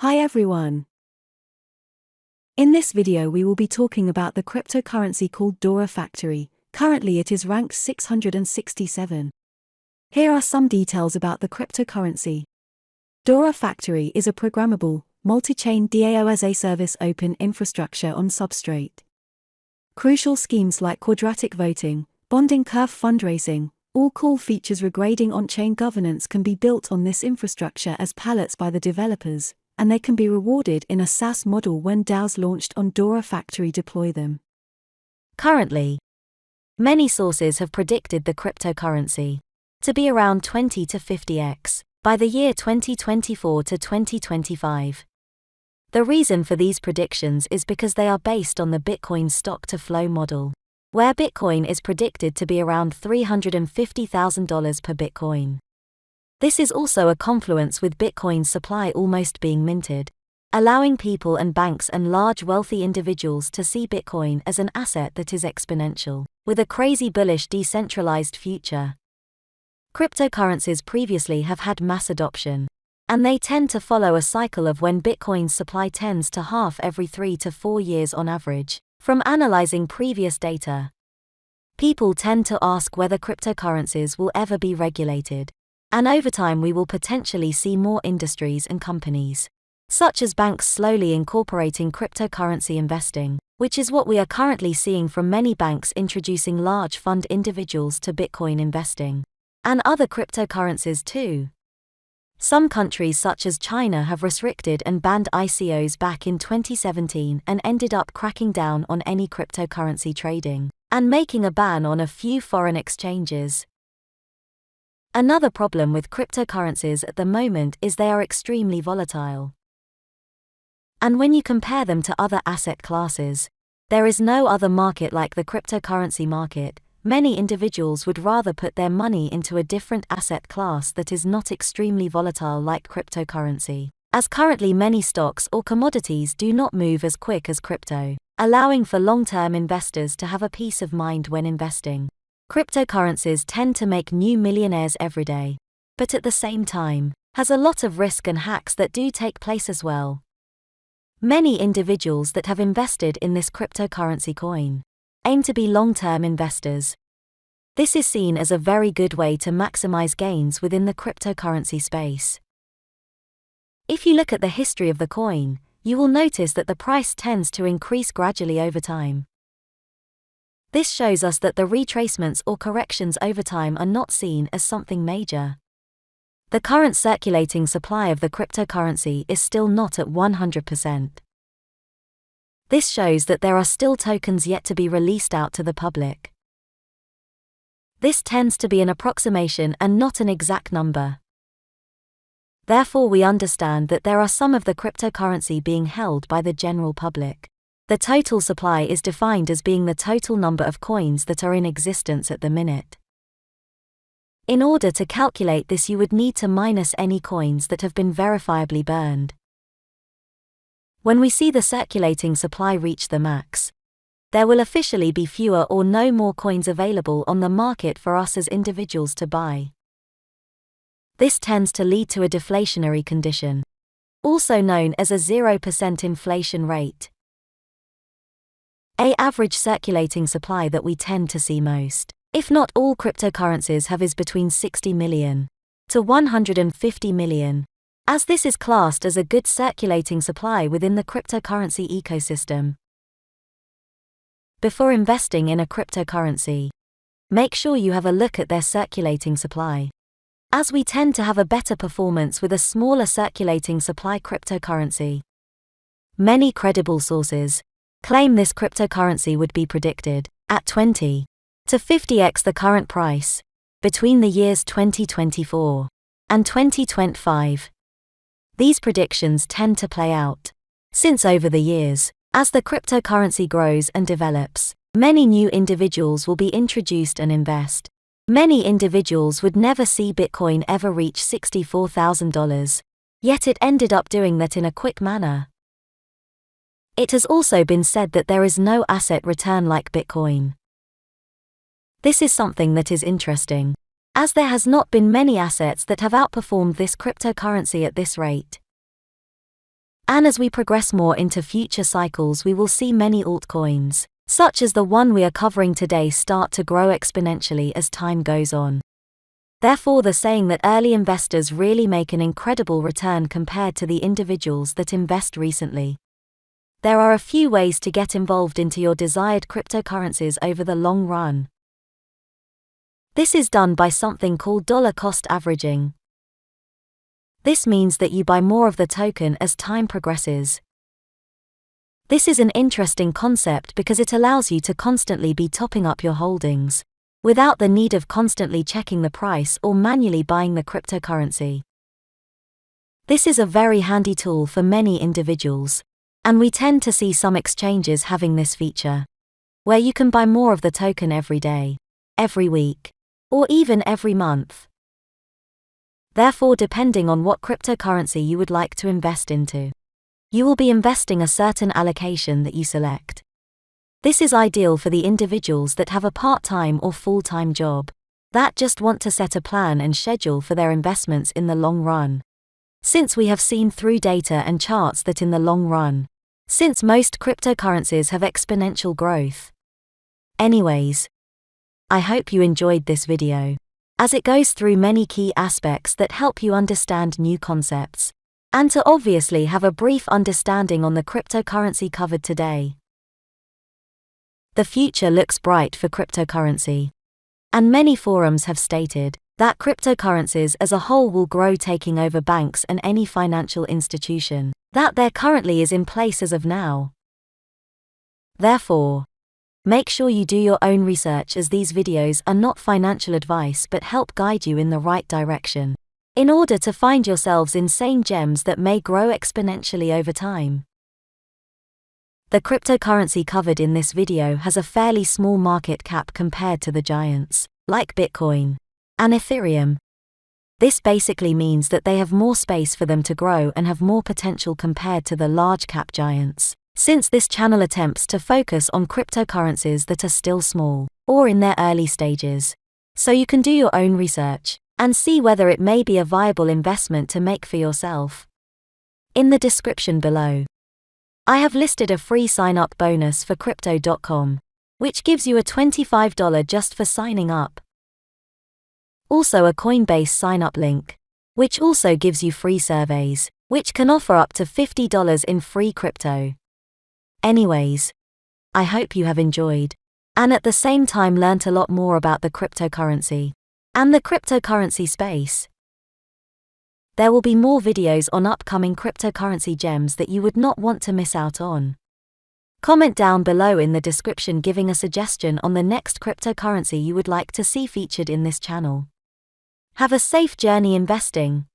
Hi everyone. In this video we will be talking about the cryptocurrency called Dora Factory. Currently it is ranked 667. Here are some details about the cryptocurrency. Dora Factory is a programmable, multi-chain DAO as a service open infrastructure on Substrate. Crucial schemes like quadratic voting, bonding curve fundraising, all cool features regarding on-chain governance can be built on this infrastructure as pallets by the developers, and they can be rewarded in a SaaS model when DAOs launched on Dora Factory deploy them. Currently, many sources have predicted the cryptocurrency to be around 20 to 50x by the year 2024 to 2025. The reason for these predictions is because they are based on the Bitcoin stock-to-flow model, where Bitcoin is predicted to be around $350,000 per Bitcoin. This is also a confluence with Bitcoin's supply almost being minted, allowing people and banks and large wealthy individuals to see Bitcoin as an asset that is exponential, with a crazy bullish decentralized future. Cryptocurrencies previously have had mass adoption, and they tend to follow a cycle of when Bitcoin's supply tends to halve every 3 to 4 years on average. From analyzing previous data, people tend to ask whether cryptocurrencies will ever be regulated. And over time we will potentially see more industries and companies, such as banks, slowly incorporating cryptocurrency investing, which is what we are currently seeing from many banks introducing large fund individuals to Bitcoin investing, and other cryptocurrencies too. Some countries such as China have restricted and banned ICOs back in 2017 and ended up cracking down on any cryptocurrency trading, and making a ban on a few foreign exchanges. Another problem with cryptocurrencies at the moment is they are extremely volatile. And when you compare them to other asset classes, there is no other market like the cryptocurrency market. Many individuals would rather put their money into a different asset class that is not extremely volatile like cryptocurrency, as currently many stocks or commodities do not move as quick as crypto, allowing for long-term investors to have a peace of mind when investing. Cryptocurrencies tend to make new millionaires every day, but at the same time, has a lot of risk and hacks that do take place as well. Many individuals that have invested in this cryptocurrency coin aim to be long-term investors. This is seen as a very good way to maximize gains within the cryptocurrency space. If you look at the history of the coin, you will notice that the price tends to increase gradually over time. This shows us that the retracements or corrections over time are not seen as something major. The current circulating supply of the cryptocurrency is still not at 100%. This shows that there are still tokens yet to be released out to the public. This tends to be an approximation and not an exact number. Therefore, we understand that there are some of the cryptocurrency being held by the general public. The total supply is defined as being the total number of coins that are in existence at the minute. In order to calculate this, you would need to minus any coins that have been verifiably burned. When we see the circulating supply reach the max, there will officially be fewer or no more coins available on the market for us as individuals to buy. This tends to lead to a deflationary condition, also known as a 0% inflation rate. An average circulating supply that we tend to see most, if not all cryptocurrencies have, is between 60 million to 150 million, as this is classed as a good circulating supply within the cryptocurrency ecosystem. Before investing in a cryptocurrency, make sure you have a look at their circulating supply, as we tend to have a better performance with a smaller circulating supply cryptocurrency. Many credible sources claim this cryptocurrency would be predicted at 20 to 50x the current price between the years 2024 and 2025. These predictions tend to play out, since over the years, as the cryptocurrency grows and develops, many new individuals will be introduced and invest. Many individuals would never see Bitcoin ever reach $64,000, yet it ended up doing that in a quick manner. It has also been said that there is no asset return like Bitcoin. This is something that is interesting, as there has not been many assets that have outperformed this cryptocurrency at this rate. And as we progress more into future cycles, we will see many altcoins, such as the one we are covering today, start to grow exponentially as time goes on. Therefore, the saying that early investors really make an incredible return compared to the individuals that invest recently. There are a few ways to get involved into your desired cryptocurrencies over the long run. This is done by something called dollar cost averaging. This means that you buy more of the token as time progresses. This is an interesting concept because it allows you to constantly be topping up your holdings, without the need of constantly checking the price or manually buying the cryptocurrency. This is a very handy tool for many individuals, and we tend to see some exchanges having this feature, where you can buy more of the token every day, every week, or even every month. Therefore, depending on what cryptocurrency you would like to invest into, you will be investing a certain allocation that you select. This is ideal for the individuals that have a part-time or full-time job, that just want to set a plan and schedule for their investments in the long run. Since we have seen through data and charts that in the long run, since most cryptocurrencies have exponential growth. Anyways, I hope you enjoyed this video, as it goes through many key aspects that help you understand new concepts, and to obviously have a brief understanding on the cryptocurrency covered today. The future looks bright for cryptocurrency, and many forums have stated that cryptocurrencies as a whole will grow, taking over banks and any financial institution that there currently is in place as of now. Therefore, make sure you do your own research, as these videos are not financial advice but help guide you in the right direction, in order to find yourselves insane gems that may grow exponentially over time. The cryptocurrency covered in this video has a fairly small market cap compared to the giants, like Bitcoin and Ethereum. This basically means that they have more space for them to grow and have more potential compared to the large cap giants, since this channel attempts to focus on cryptocurrencies that are still small, or in their early stages. So you can do your own research, and see whether it may be a viable investment to make for yourself. In the description below, I have listed a free sign-up bonus for Crypto.com, which gives you a $25 just for signing up. Also a Coinbase sign-up link, which also gives you free surveys, which can offer up to $50 in free crypto. Anyways, I hope you have enjoyed, and at the same time learnt a lot more about the cryptocurrency and the cryptocurrency space. There will be more videos on upcoming cryptocurrency gems that you would not want to miss out on. Comment down below in the description giving a suggestion on the next cryptocurrency you would like to see featured in this channel. Have a safe journey investing.